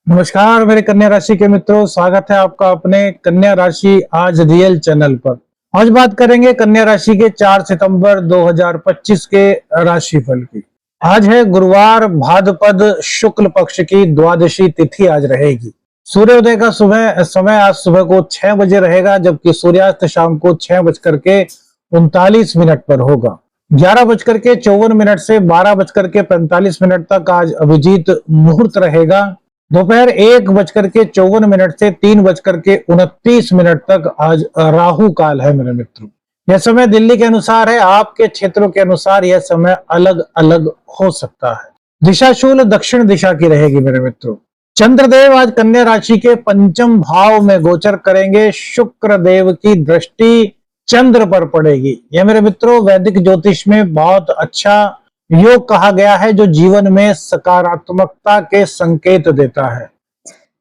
नमस्कार मेरे कन्या राशि के मित्रों, स्वागत है आपका अपने कन्या राशि आज रियल चैनल पर। आज बात करेंगे कन्या राशि के 4 सितंबर 2025 के राशिफल की। आज है गुरुवार, भाद्रपद शुक्ल पक्ष की द्वादशी तिथि आज रहेगी। सूर्योदय का समय आज सुबह को 6 बजे रहेगा, जबकि सूर्यास्त शाम को 6:39 पर होगा। 11:54 से 12:45 तक आज अभिजीत मुहूर्त रहेगा। दोपहर 1:54 से 3:29 तक आज राहु काल है मेरे मित्रों। यह समय दिल्ली के अनुसार है, आपके क्षेत्रों के अनुसार यह समय अलग अलग हो सकता है। दिशाशूल दक्षिण दिशा की रहेगी मेरे मित्रों। चंद्रदेव आज कन्या राशि के पंचम भाव में गोचर करेंगे। शुक्र देव की दृष्टि चंद्र पर पड़ेगी। यह मेरे मित्रों वैदिक ज्योतिष में बहुत अच्छा योग कहा गया है, जो जीवन में सकारात्मकता के संकेत देता है।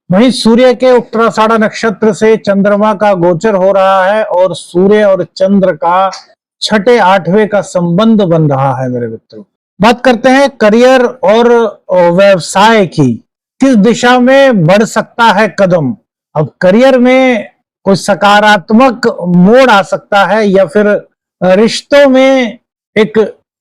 वहीं सूर्य के उत्तराषाढ़ा नक्षत्र से चंद्रमा का गोचर हो रहा है और सूर्य और चंद्र का 6, 8वें का संबंध बन रहा है मेरे मित्रों। बात करते हैं करियर और व्यवसाय की। किस दिशा में बढ़ सकता है कदम? अब करियर में कोई सकारात्मक मोड़ आ सकता है या फिर रिश्तों में एक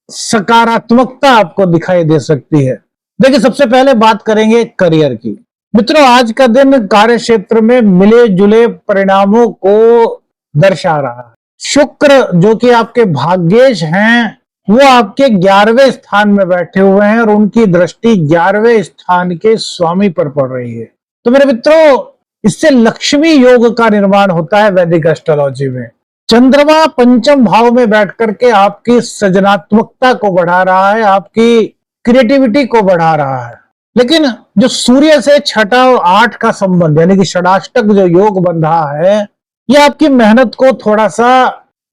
सकारात्मकता आपको दिखाई दे सकती है। देखिए, सबसे पहले बात करेंगे करियर की। मित्रों, आज का दिन कार्य क्षेत्र में मिले जुले परिणामों को दर्शा रहा है। शुक्र जो कि आपके भाग्येश हैं, वो आपके 11वें स्थान में बैठे हुए हैं और उनकी दृष्टि 11वें स्थान के स्वामी पर पड़ रही है। तो मेरे मित्रों, इससे लक्ष्मी योग का निर्माण होता है वैदिक एस्ट्रोलॉजी में। चंद्रमा पंचम भाव में बैठ करके आपकी सृजनात्मकता को बढ़ा रहा है, आपकी क्रिएटिविटी को बढ़ा रहा है। लेकिन जो सूर्य से 6 और 8 का संबंध यानी कि षडाष्टक जो योग बन रहा है, यह आपकी मेहनत को थोड़ा सा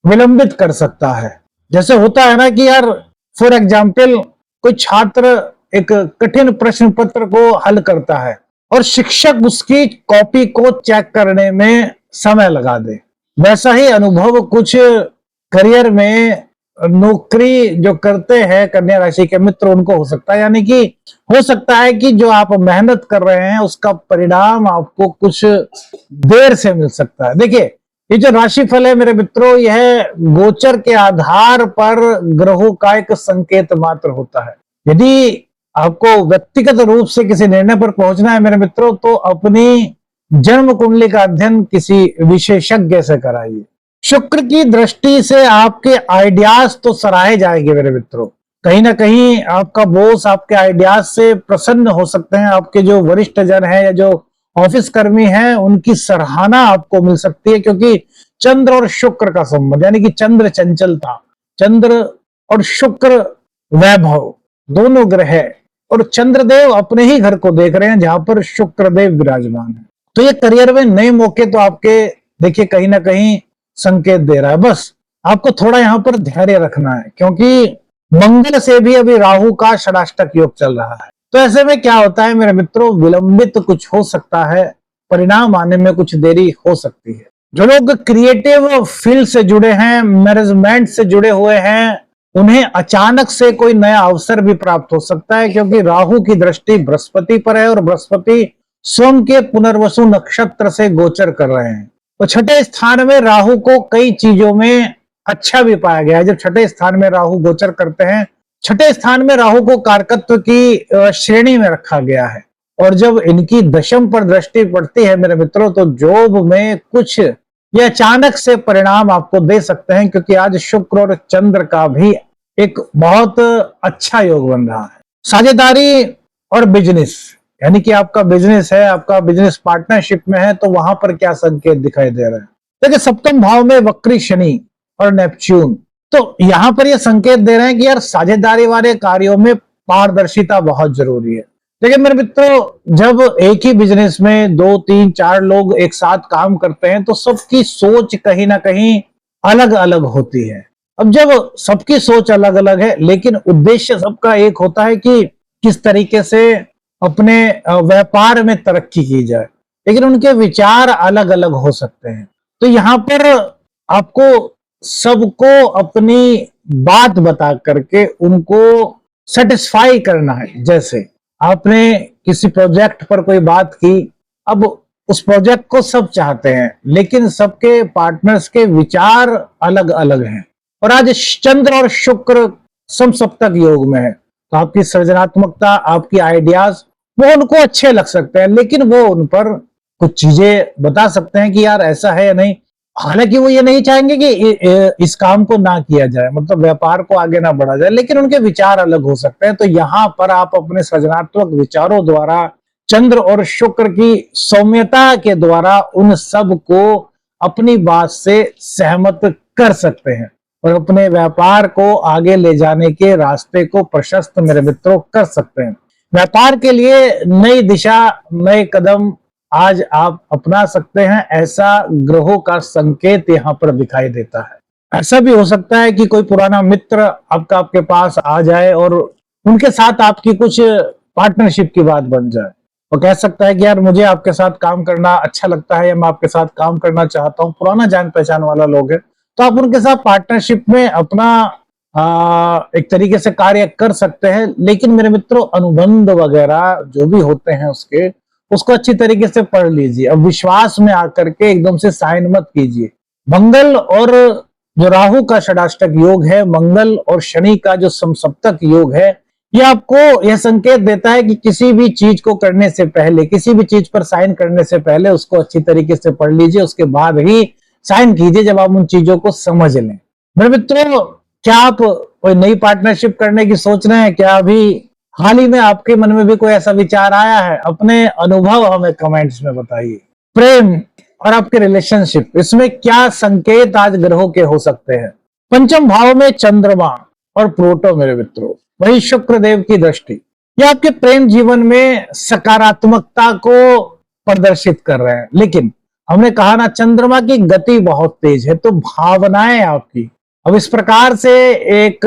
विलंबित कर सकता है। जैसे होता है ना कि यार, फॉर एग्जाम्पल कोई छात्र एक कठिन प्रश्न पत्र को हल करता है और शिक्षक उसकी कॉपी को चेक करने में समय लगा दे, वैसा ही अनुभव कुछ करियर में नौकरी जो करते हैं कन्या राशि के मित्र उनको हो सकता है। यानी कि हो सकता है कि जो आप मेहनत कर रहे हैं उसका परिणाम आपको कुछ देर से मिल सकता है। देखिए, ये जो राशिफल है मेरे मित्रों, यह गोचर के आधार पर ग्रहों का एक संकेत मात्र होता है। यदि आपको व्यक्तिगत रूप से किसी निर्णय पर पहुंचना है मेरे मित्रों, तो अपनी जन्म कुंडली का अध्ययन किसी विशेषज्ञ से कराइए। शुक्र की दृष्टि से आपके आइडियाज तो सराहे जाएंगे मेरे मित्रों। कहीं ना कहीं आपका बॉस आपके आइडियाज से प्रसन्न हो सकते हैं। आपके जो वरिष्ठ जन हैं या जो ऑफिस कर्मी हैं, उनकी सराहना आपको मिल सकती है, क्योंकि चंद्र और शुक्र का संबंध, यानी कि चंद्र चंचलता, चंद्र और शुक्र वैभव, दोनों ग्रह और चंद्रदेव अपने ही घर को देख रहे हैं जहां पर शुक्रदेव विराजमान है। तो ये करियर में नए मौके तो आपके देखिए कहीं ना कहीं संकेत दे रहा है। बस आपको थोड़ा यहां पर धैर्य रखना है, क्योंकि मंगल से भी अभी राहु का षडाष्टक योग चल रहा है। तो ऐसे में क्या होता है मेरे मित्रों, विलंबित कुछ हो सकता है, परिणाम आने में कुछ देरी हो सकती है। जो लोग क्रिएटिव फील्ड से जुड़े हैं, मैनेजमेंट से जुड़े हुए हैं, उन्हें अचानक से कोई नया अवसर भी प्राप्त हो सकता है, क्योंकि राहु की दृष्टि बृहस्पति पर है और बृहस्पति स्वयं के पुनर्वसु नक्षत्र से गोचर कर रहे हैं। तो 6ठे स्थान में राहु को कई चीजों में अच्छा भी पाया गया है। जब 6ठे स्थान में राहु गोचर करते हैं, 6ठे स्थान में राहु को कारकत्व की श्रेणी में रखा गया है। और जब इनकी दशम पर दृष्टि पड़ती है मेरे मित्रों, तो जॉब में कुछ ये अचानक से परिणाम आपको दे सकते हैं, क्योंकि आज शुक्र और चंद्र का भी एक बहुत अच्छा योग बन रहा है। साझेदारी और बिजनेस, यानी कि आपका बिजनेस है, आपका बिजनेस पार्टनरशिप में है, तो वहां पर क्या संकेत दिखाई दे रहे हैं? देखिए, सप्तम भाव में वक्री शनि और नेपच्यून, तो यहां पर ये संकेत दे रहे हैं कि यार साझेदारी वाले कार्यों में पारदर्शिता बहुत जरूरी है। देखिए मेरे मित्रों, जब एक ही बिजनेस में 2, 3, 4 लोग एक साथ काम करते हैं, तो सबकी सोच कहीं ना कहीं अलग अलग होती है। अब जब सबकी सोच अलग अलग है, लेकिन उद्देश्य सबका एक होता है कि किस तरीके से अपने व्यापार में तरक्की की जाए, लेकिन उनके विचार अलग अलग हो सकते हैं। तो यहाँ पर आपको सबको अपनी बात बता करके उनको सेटिस्फाई करना है। जैसे आपने किसी प्रोजेक्ट पर कोई बात की, अब उस प्रोजेक्ट को सब चाहते हैं लेकिन सबके पार्टनर्स के विचार अलग अलग हैं। और आज चंद्र और शुक्र समसप्तक योग में है, तो आपकी सृजनात्मकता, आपकी आइडियाज वो उनको अच्छे लग सकते हैं, लेकिन वो उन पर कुछ चीजें बता सकते हैं कि यार ऐसा है या नहीं। हालांकि वो ये नहीं चाहेंगे कि इस काम को ना किया जाए, मतलब व्यापार को आगे ना बढ़ा जाए, लेकिन उनके विचार अलग हो सकते हैं। तो यहाँ पर आप अपने सृजनात्मक विचारों द्वारा, चंद्र और शुक्र की सौम्यता के द्वारा उन सब को अपनी बात से सहमत कर सकते हैं और अपने व्यापार को आगे ले जाने के रास्ते को प्रशस्त मेरे मित्रों कर सकते हैं। व्यापार के लिए नई दिशा, नए कदम आज आप अपना सकते हैं, ऐसा ग्रहों का संकेत यहाँ पर दिखाई देता है। ऐसा भी हो सकता है कि कोई पुराना मित्र आपके पास आ जाए और उनके साथ आपकी कुछ पार्टनरशिप की बात बन जाए। वो कह सकता है कि यार मुझे आपके साथ काम करना अच्छा लगता है या मैं आपके साथ काम करना चाहता हूँ, पुराना जान पहचान वाला लोग है, तो आप उनके साथ पार्टनरशिप में अपना एक तरीके से कार्य कर सकते हैं। लेकिन मेरे मित्रों, अनुबंध वगैरह जो भी होते हैं उसको अच्छी तरीके से पढ़ लीजिए। अब विश्वास में आकर के एकदम से साइन मत कीजिए। मंगल और जो राहु का षडाष्टक योग है, मंगल और शनि का जो समसप्तक योग है, ये आपको यह संकेत देता है कि किसी भी चीज को करने से पहले, किसी भी चीज पर साइन करने से पहले उसको अच्छी तरीके से पढ़ लीजिए, उसके बाद ही साइन कीजिए जब आप उन चीजों को समझ लें। मेरे मित्रों, क्या आप कोई नई पार्टनरशिप करने की सोच रहे हैं? क्या अभी हाल ही में आपके मन में भी कोई ऐसा विचार आया है? अपने अनुभव हमें कमेंट्स में बताइए। प्रेम और आपके रिलेशनशिप, इसमें क्या संकेत आज ग्रहों के हो सकते हैं? पंचम भाव में चंद्रमा और प्लूटो मेरे मित्रों, वही शुक्र देव की दृष्टि, ये आपके प्रेम जीवन में सकारात्मकता को प्रदर्शित कर रहे हैं। लेकिन हमने कहा ना, चंद्रमा की गति बहुत तेज है, तो भावनाएं आपकी, अब इस प्रकार से एक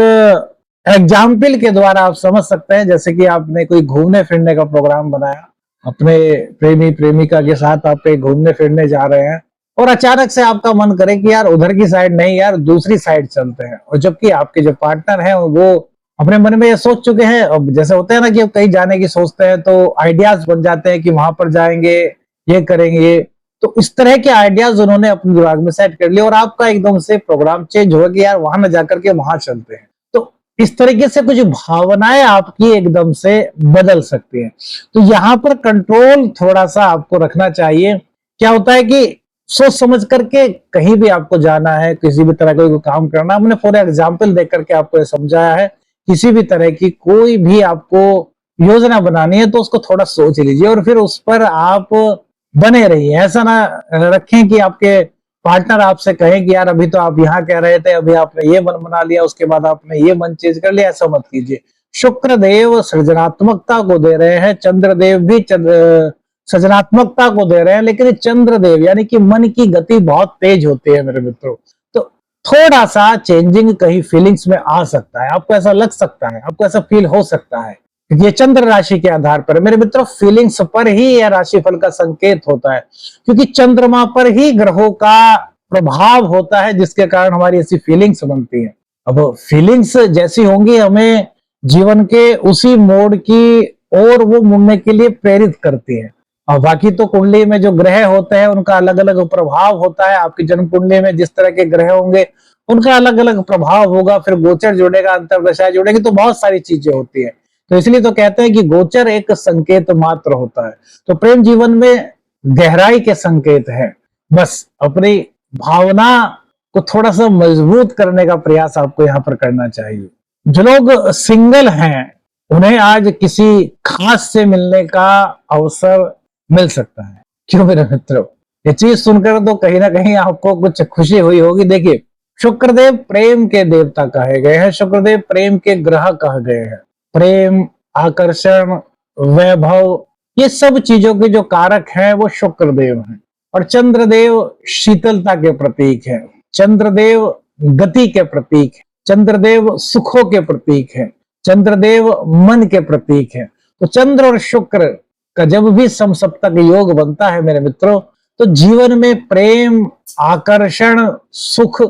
एग्जाम्पल के द्वारा आप समझ सकते हैं, जैसे कि आपने कोई घूमने फिरने का प्रोग्राम बनाया, अपने प्रेमी प्रेमिका के साथ आप कहीं घूमने फिरने जा रहे हैं और अचानक से आपका मन करे कि यार उधर की साइड नहीं, यार दूसरी साइड चलते हैं, और जबकि आपके जो पार्टनर हैं वो अपने मन में ये सोच चुके हैं। अब जैसे होता है ना कि अब कहीं जाने की सोचते हैं तो आइडियाज बन जाते हैं कि वहां पर जाएंगे, ये करेंगे, तो इस तरह के आइडियाज उन्होंने अपने दिमाग में सेट कर लिए और आपका एकदम से प्रोग्राम चेंज होगा कि यार वहां न जाकर के वहां चलते हैं। तो इस तरीके से कुछ भावनाएं आपकी एकदम से बदल सकती हैं। तो यहाँ पर कंट्रोल थोड़ा सा आपको रखना चाहिए। क्या होता है कि सोच समझ करके कहीं भी आपको जाना है, किसी भी तरह का कोई काम करना, हमने फॉर एग्जाम्पल देख करके आपको ये समझाया है। किसी भी तरह की कोई भी आपको योजना बनानी है तो उसको थोड़ा सोच लीजिए और फिर उस पर आप बने रहिए। ऐसा ना रखें कि आपके पार्टनर आपसे कहें कि यार अभी तो आप यहाँ कह रहे थे, अभी आपने ये मन बना लिया, उसके बाद आपने ये मन चेंज कर लिया। ऐसा मत कीजिए। शुक्र देव सृजनात्मकता को दे रहे हैं, चंद्र देव भी सृजनात्मकता को दे रहे हैं, लेकिन चंद्र देव यानी कि मन की गति बहुत तेज होती है मेरे मित्रों। तो थोड़ा सा चेंजिंग कहीं फीलिंग्स में आ सकता है, आपको ऐसा लग सकता है, आपको ऐसा फील हो सकता है। ये चंद्र राशि के आधार पर मेरे मित्रों, फीलिंग्स पर ही यह राशिफल का संकेत होता है, क्योंकि चंद्रमा पर ही ग्रहों का प्रभाव होता है, जिसके कारण हमारी ऐसी फीलिंग्स बनती है। अब फीलिंग्स जैसी होंगी, हमें जीवन के उसी मोड़ की ओर वो मुड़ने के लिए प्रेरित करती है। और बाकी तो कुंडली में जो ग्रह होते हैं उनका अलग अलग प्रभाव होता है। आपकी जन्म कुंडली में जिस तरह के ग्रह होंगे उनका अलग अलग प्रभाव होगा, फिर गोचर जुड़ेगा, अंतर्दशा जुड़ेगी, तो बहुत सारी चीजें होती है। तो इसलिए तो कहते हैं कि गोचर एक संकेत मात्र होता है। तो प्रेम जीवन में गहराई के संकेत है। बस अपनी भावना को थोड़ा सा मजबूत करने का प्रयास आपको यहाँ पर करना चाहिए। जो लोग सिंगल हैं उन्हें आज किसी खास से मिलने का अवसर मिल सकता है। क्यों मेरे मित्रों, ये चीज सुनकर तो कहीं ना कहीं आपको कुछ खुशी हुई होगी। देखिए, शुक्रदेव प्रेम के देवता कहे गए हैं, शुक्रदेव प्रेम के ग्रह कहे गए हैं। प्रेम, आकर्षण, वैभव, ये सब चीजों के जो कारक हैं वो शुक्रदेव हैं। और चंद्रदेव शीतलता के प्रतीक है, चंद्रदेव गति के प्रतीक है, चंद्रदेव सुखों के प्रतीक है, चंद्रदेव मन के प्रतीक है। तो चंद्र और शुक्र का जब भी समसप्तक योग बनता है मेरे मित्रों, तो जीवन में प्रेम, आकर्षण, सुख,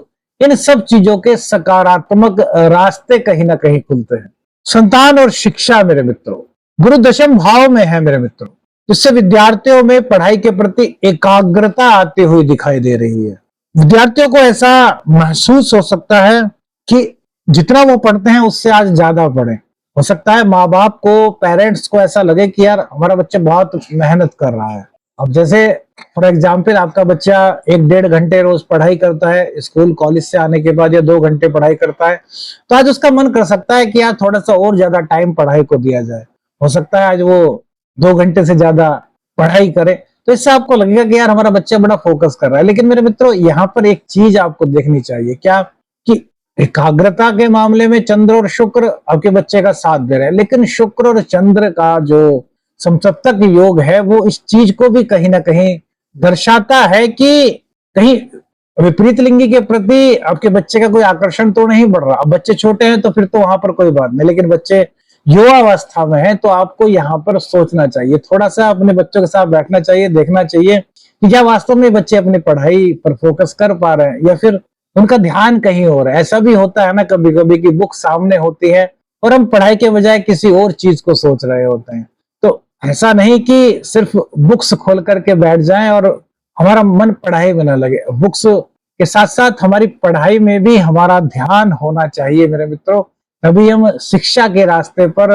इन सब चीजों के सकारात्मक रास्ते कहीं ना कहीं खुलते हैं। संतान और शिक्षा मेरे मित्रों, गुरु दशम भाव में है मेरे मित्रों, जिससे विद्यार्थियों में पढ़ाई के प्रति एकाग्रता आती हुई दिखाई दे रही है। विद्यार्थियों को ऐसा महसूस हो सकता है कि जितना वो पढ़ते हैं उससे आज ज्यादा पढ़े। हो सकता है माँ बाप को, पेरेंट्स को ऐसा लगे कि यार हमारा बच्चा बहुत मेहनत कर रहा है। अब जैसे फॉर एग्जाम्पल आपका बच्चा 1-1.5 घंटे रोज पढ़ाई करता है, स्कूल कॉलेज से आने के बाद, या 2 घंटे पढ़ाई करता है, तो आज उसका मन कर सकता है कि यार थोड़ा सा और ज्यादा टाइम पढ़ाई को दिया जाए। हो सकता है आज वो 2 घंटे से ज्यादा पढ़ाई करे, तो इससे आपको लगेगा कि यार हमारा बच्चा बड़ा फोकस कर रहा है। लेकिन मेरे मित्रों, यहाँ पर एक चीज आपको देखनी चाहिए, क्या कि एकाग्रता के मामले में चंद्र और शुक्र आपके बच्चे का साथ दे रहे हैं, लेकिन शुक्र और चंद्र का जो समसप्तक योग है वो इस चीज को भी कहीं ना कहीं दर्शाता है कि कहीं विपरीत लिंगी के प्रति आपके बच्चे का कोई आकर्षण तो नहीं बढ़ रहा। अब बच्चे छोटे हैं तो फिर तो वहां पर कोई बात नहीं, लेकिन बच्चे युवावस्था में है तो आपको यहाँ पर सोचना चाहिए, थोड़ा सा अपने बच्चों के साथ बैठना चाहिए, देखना चाहिए कि क्या वास्तव में बच्चे अपनी पढ़ाई पर फोकस कर पा रहे हैं या फिर उनका ध्यान कहीं और है। ऐसा भी होता है ना कभी कभी कि बुक सामने होती है और हम पढ़ाई के बजाय किसी और चीज को सोच रहे होते हैं। तो ऐसा नहीं कि सिर्फ बुक्स खोल करके बैठ जाएं और हमारा मन पढ़ाई में ना लगे। बुक्स के साथ साथ हमारी पढ़ाई में भी हमारा ध्यान होना चाहिए मेरे मित्रों, तभी हम शिक्षा के रास्ते पर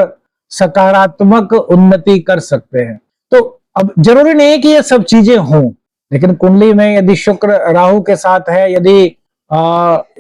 सकारात्मक उन्नति कर सकते हैं। तो अब जरूरी नहीं है कि ये सब चीजें हों, लेकिन कुंडली में यदि शुक्र राहु के साथ है, यदि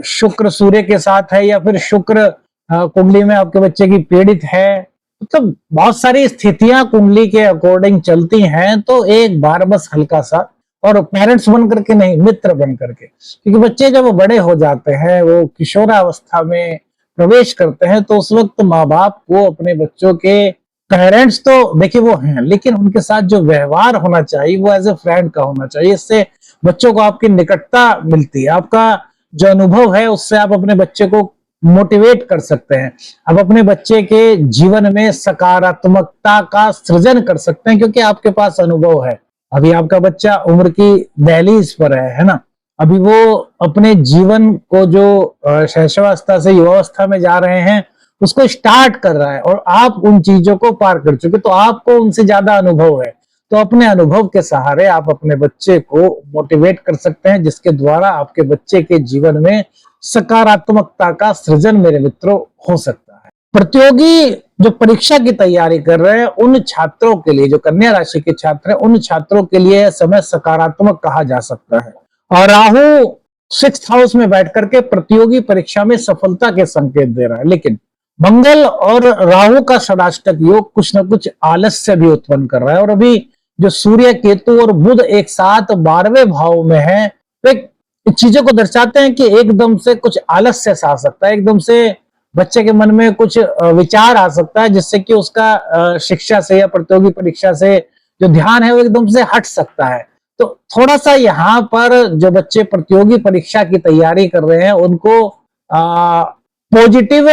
शुक्र सूर्य के साथ है, या फिर शुक्र कुंडली में आपके बच्चे की पीड़ित है, तो बहुत सारी स्थितियां कुंडली के अकॉर्डिंग चलती हैं। तो एक बार बस हल्का सा, और पेरेंट्स बन करके नहीं, मित्र बन करके, क्योंकि बच्चे जब बड़े हो जाते हैं, वो किशोरावस्था में प्रवेश करते हैं, तो उस वक्त माँ बाप को अपने बच्चों के, पेरेंट्स तो देखिए वो हैं, लेकिन उनके साथ जो व्यवहार होना चाहिए वो एज ए फ्रेंड का होना चाहिए। इससे बच्चों को आपकी निकटता मिलती है, आपका जो अनुभव है उससे आप अपने बच्चे को मोटिवेट कर सकते हैं, आप अपने बच्चे के जीवन में सकारात्मकता का सृजन कर सकते हैं, क्योंकि आपके पास अनुभव है। अभी आपका बच्चा उम्र की दहलीज पर है ना, अभी वो अपने जीवन को जो शैशवावस्था से युवावस्था में जा रहे हैं उसको स्टार्ट कर रहा है, और आप उन चीजों को पार कर चुके, तो आपको उनसे ज्यादा अनुभव है। तो अपने अनुभव के सहारे आप अपने बच्चे को मोटिवेट कर सकते हैं, जिसके द्वारा आपके बच्चे के जीवन में सकारात्मकता का सृजन मेरे मित्रों हो सकता है। प्रतियोगी जो परीक्षा की तैयारी कर रहे हैं उन छात्रों के लिए, जो कन्या राशि के छात्र हैं, उन छात्रों के लिए समय सकारात्मक कहा जा सकता है। और राहु 6th हाउस में बैठ करके प्रतियोगी परीक्षा में सफलता के संकेत दे रहा है, लेकिन मंगल और राहु का षडाष्टक योग कुछ न कुछ आलस्य भी उत्पन्न कर रहा है। और अभी जो सूर्य, केतु और बुध एक साथ 12वें भाव में है, तो एक चीजों को दर्शाते हैं कि एकदम से कुछ आलस्य सा आ सकता है, एकदम से बच्चे के मन में कुछ विचार आ सकता है, जिससे कि उसका शिक्षा से या प्रतियोगी परीक्षा से जो ध्यान है वो एकदम से हट सकता है। तो थोड़ा सा यहाँ पर जो बच्चे प्रतियोगी परीक्षा की तैयारी कर रहे हैं उनको पॉजिटिव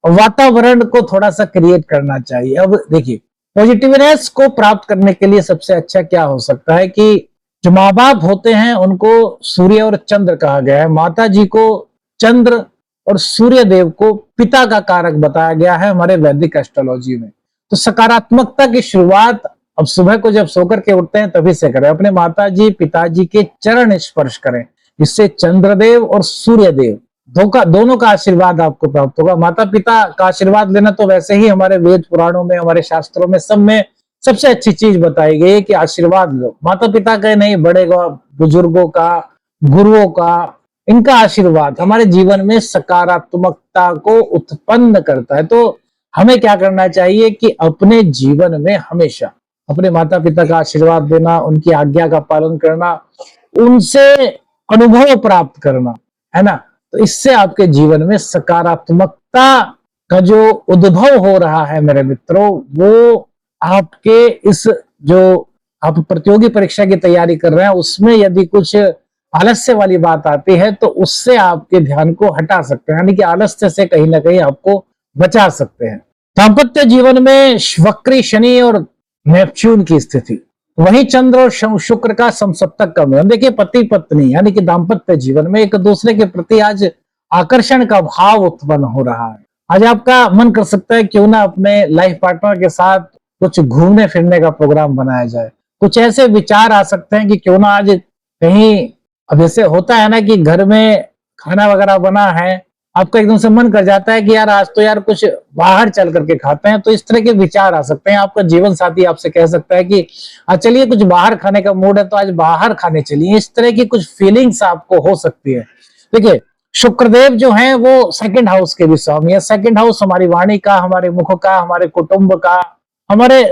वातावरण को थोड़ा सा क्रिएट करना चाहिए। अब देखिए, पॉजिटिवनेस को प्राप्त करने के लिए सबसे अच्छा क्या हो सकता है कि जो माँ बाप होते हैं उनको सूर्य और चंद्र कहा गया है, माता जी को चंद्र और सूर्य देव को पिता का कारक बताया गया है हमारे वैदिक एस्ट्रोलॉजी में। तो सकारात्मकता की शुरुआत अब सुबह को जब सोकर के उठते हैं तभी से करें, अपने माता जी पिताजी के चरण स्पर्श करें, इससे चंद्रदेव और सूर्य देव दोनों का आशीर्वाद आपको प्राप्त होगा। माता पिता का आशीर्वाद लेना तो वैसे ही हमारे वेद पुराणों में, हमारे शास्त्रों में, सब में सबसे अच्छी चीज बताई गई है कि आशीर्वाद लो। माता पिता का नहीं, बड़े बुजुर्गों का, गुरुओं का, इनका आशीर्वाद हमारे जीवन में सकारात्मकता को उत्पन्न करता है। तो हमें क्या करना चाहिए कि अपने जीवन में हमेशा अपने माता पिता का आशीर्वाद देना, उनकी आज्ञा का पालन करना, उनसे अनुभव प्राप्त करना, है ना। तो इससे आपके जीवन में सकारात्मकता का जो उद्भव हो रहा है मेरे मित्रों, वो आपके इस जो आप प्रतियोगी परीक्षा की तैयारी कर रहे हैं उसमें यदि कुछ आलस्य वाली बात आती है तो उससे आपके ध्यान को हटा सकते हैं, यानी कि आलस्य से कहीं ना कहीं आपको बचा सकते हैं। दाम्पत्य जीवन में वक्री शनि और नेपच्यून की स्थिति, वही चंद्र और शुक्र का समसप्तक का मिलन। देखिए, पति पत्नी यानी कि दाम्पत्य जीवन में एक दूसरे के प्रति आज आकर्षण का भाव उत्पन्न हो रहा है। आज आपका मन कर सकता है क्यों ना अपने लाइफ पार्टनर के साथ कुछ घूमने फिरने का प्रोग्राम बनाया जाए। कुछ ऐसे विचार आ सकते हैं कि क्यों ना आज कहीं, अब जैसे होता है ना कि घर में खाना वगैरह बना है, आपका एकदम से मन कर जाता है कि यार आज तो यार कुछ बाहर चल करके खाते हैं, तो इस तरह के विचार आ सकते हैं। आपका जीवन साथी आपसे कह सकता है कि चलिए कुछ बाहर खाने का मूड है तो आज बाहर खाने चलिए। इस तरह की कुछ फीलिंग्स आपको हो सकती है। देखिए, शुक्रदेव जो है वो सेकंड हाउस के भी स्वामी है। सेकंड हाउस हमारी वाणी का, हमारे मुख का, हमारे कुटुंब का, हमारे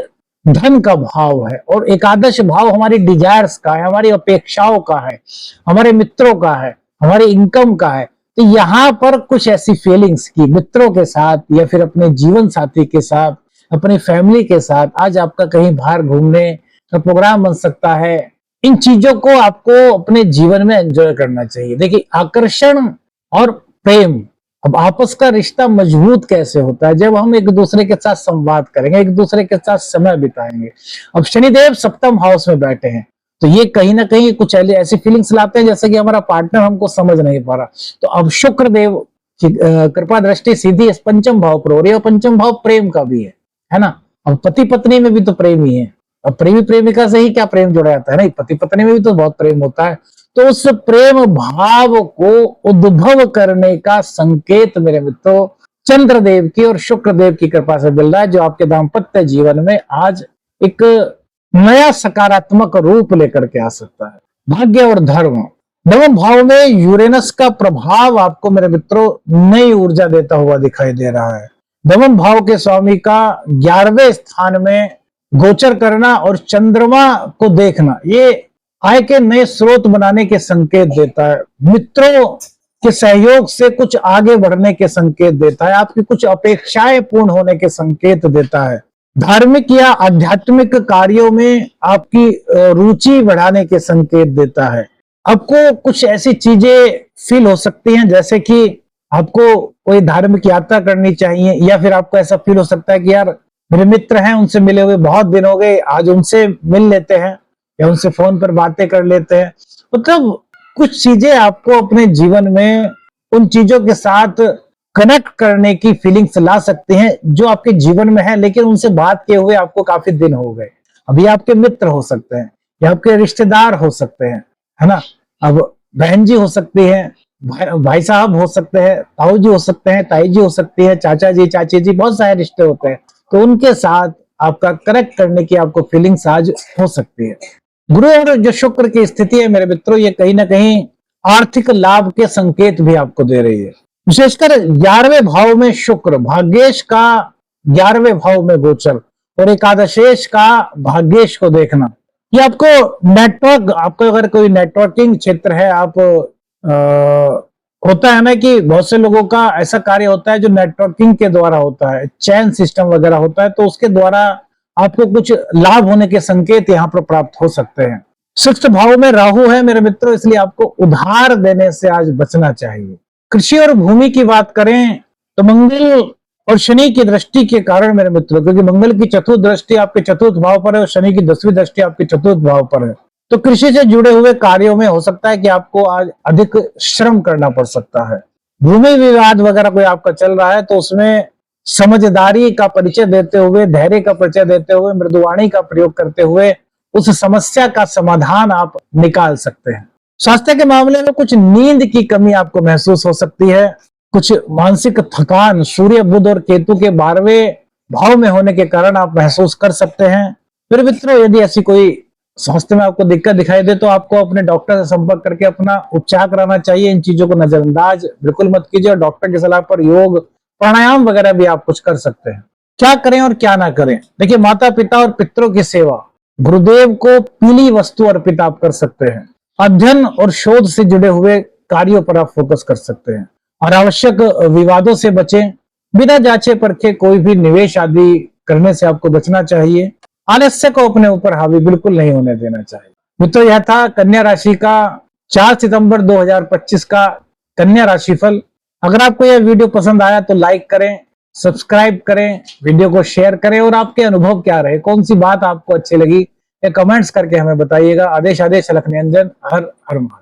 धन का भाव है, और एकादश भाव हमारी डिजायर्स का है, हमारी अपेक्षाओं का है, हमारे मित्रों का है, हमारे इनकम का है। तो यहाँ पर कुछ ऐसी फीलिंग्स की मित्रों के साथ या फिर अपने जीवन साथी के साथ, अपनी फैमिली के साथ आज आपका कहीं बाहर घूमने का प्रोग्राम बन सकता है। इन चीजों को आपको अपने जीवन में एंजॉय करना चाहिए। देखिए, आकर्षण और प्रेम, अब आपस का रिश्ता मजबूत कैसे होता है? जब हम एक दूसरे के साथ संवाद करेंगे, एक दूसरे के साथ समय बिताएंगे। अब शनिदेव सप्तम हाउस में बैठे हैं तो ये कहीं ना कहीं कुछ ऐसी फीलिंग्स लाते हैं जैसे कि हमारा पार्टनर हमको समझ नहीं पा रहा। तो अब शुक्र देव की कृपा दृष्टि सीधी इस पंचम भाव पर हो रही है, और पंचम भाव प्रेम का भी है ना। अब पति पत्नी में भी तो प्रेम ही है, अब प्रेमी प्रेमिका से ही क्या प्रेम जुड़ा जाता है? नहीं, पति पत्नी में भी तो बहुत प्रेम होता है। तो उस प्रेम भाव को उद्भव करने का संकेत मेरे मित्रों चंद्रदेव की और शुक्रदेव की कृपा से मिल रहा है, जो आपके दाम्पत्य जीवन में आज एक नया सकारात्मक रूप लेकर के आ सकता है। भाग्य और धर्म, नवम भाव में यूरेनस का प्रभाव आपको मेरे मित्रों नई ऊर्जा देता हुआ दिखाई दे रहा है। नवम भाव के स्वामी का 11वें स्थान में गोचर करना और चंद्रमा को देखना, ये आय के नए स्रोत बनाने के संकेत देता है। मित्रों के सहयोग से कुछ आगे बढ़ने के संकेत देता है। आपकी कुछ अपेक्षाएं पूर्ण होने के संकेत देता है। धार्मिक या आध्यात्मिक कार्यों में आपकी रुचि बढ़ाने के संकेत देता है। आपको कुछ ऐसी चीजें फील हो सकती हैं जैसे कि आपको कोई धार्मिक यात्रा करनी चाहिए, या फिर आपको ऐसा फील हो सकता है कि यार मेरे मित्र हैं, उनसे मिले हुए बहुत दिन हो गए, आज उनसे मिल लेते हैं या उनसे फोन पर बातें कर लेते हैं। मतलब कुछ चीजें आपको अपने जीवन में उन चीजों के साथ कनेक्ट करने की फीलिंग्स ला सकते हैं जो आपके जीवन में है, लेकिन उनसे बात किए हुए आपको काफी दिन हो गए। अभी आपके मित्र हो सकते हैं या आपके रिश्तेदार हो सकते हैं, है ना। अब बहन जी हो सकती है, भाई साहब हो सकते हैं, ताऊ जी हो सकते हैं, ताई जी हो सकती है, चाचा जी, चाची जी, बहुत सारे रिश्ते होते हैं। तो उनके साथ आपका कनेक्ट करने की आपको फीलिंग्स आज हो सकती है। गुरु और जो शुक्र की स्थिति है मेरे मित्रों, ये कहीं ना कहीं आर्थिक लाभ के संकेत भी आपको दे रही है। विशेषकर 11वें भाव में शुक्र, भाग्येश का 11वें भाव में गोचर और एकादशेश का भाग्येश को देखना, ये आपको नेटवर्क, आपको अगर कोई नेटवर्किंग क्षेत्र है, आप होता है ना कि बहुत से लोगों का ऐसा कार्य होता है जो नेटवर्किंग के द्वारा होता है, चैन सिस्टम वगैरह होता है, तो उसके द्वारा आपको कुछ लाभ होने के संकेत यहाँ पर प्राप्त हो सकते हैं। 6th भाव में राहु है मेरे मित्रों, इसलिए आपको उधार देने से आज बचना चाहिए। कृषि और भूमि की बात करें तो मंगल और शनि की दृष्टि के कारण मेरे मित्रों, क्योंकि मंगल की चतुर्थ दृष्टि आपके चतुर्थ भाव पर है और शनि की 10वीं दृष्टि आपके चतुर्थ भाव पर है, तो कृषि से जुड़े हुए कार्यों में हो सकता है कि आपको आज अधिक श्रम करना पड़ सकता है। भूमि विवाद वगैरह कोई आपका चल रहा है तो उसमें समझदारी का परिचय देते हुए, धैर्य का परिचय देते हुए, मृदुवाणी का प्रयोग करते हुए उस समस्या का समाधान आप निकाल सकते हैं। स्वास्थ्य के मामले में कुछ नींद की कमी आपको महसूस हो सकती है, कुछ मानसिक थकान सूर्य, बुध और केतु के 12वें भाव में होने के कारण आप महसूस कर सकते हैं। फिर मित्रों, यदि ऐसी कोई स्वास्थ्य में आपको दिक्कत दिखाई दे तो आपको अपने डॉक्टर से संपर्क करके अपना उपचार कराना चाहिए। इन चीजों को नजरअंदाज बिल्कुल मत कीजिए, और डॉक्टर की सलाह पर योग, प्राणायाम वगैरह भी आप कुछ कर सकते हैं। क्या करें और क्या ना करें? देखिए, माता पिता और पितरों की सेवा, गुरुदेव को पीली वस्तु अर्पित आप कर सकते हैं। अध्ययन और शोध से जुड़े हुए कार्यों पर आप फोकस कर सकते हैं। अनावश्यक विवादों से बचें। बिना जांचे परखे कोई भी निवेश आदि करने से आपको बचना चाहिए। आलस्य को अपने ऊपर हावी बिल्कुल नहीं होने देना चाहिए। मित्रों, यह था कन्या राशि का 4 सितंबर 2025 का कन्या राशिफल। अगर आपको यह वीडियो पसंद आया तो लाइक करें, सब्सक्राइब करें, वीडियो को शेयर करें, और आपके अनुभव क्या रहे, कौन सी बात आपको अच्छी लगी, ये कमेंट्स करके हमें बताइएगा। आदेश अलख निरंजन, हर हर महादेव।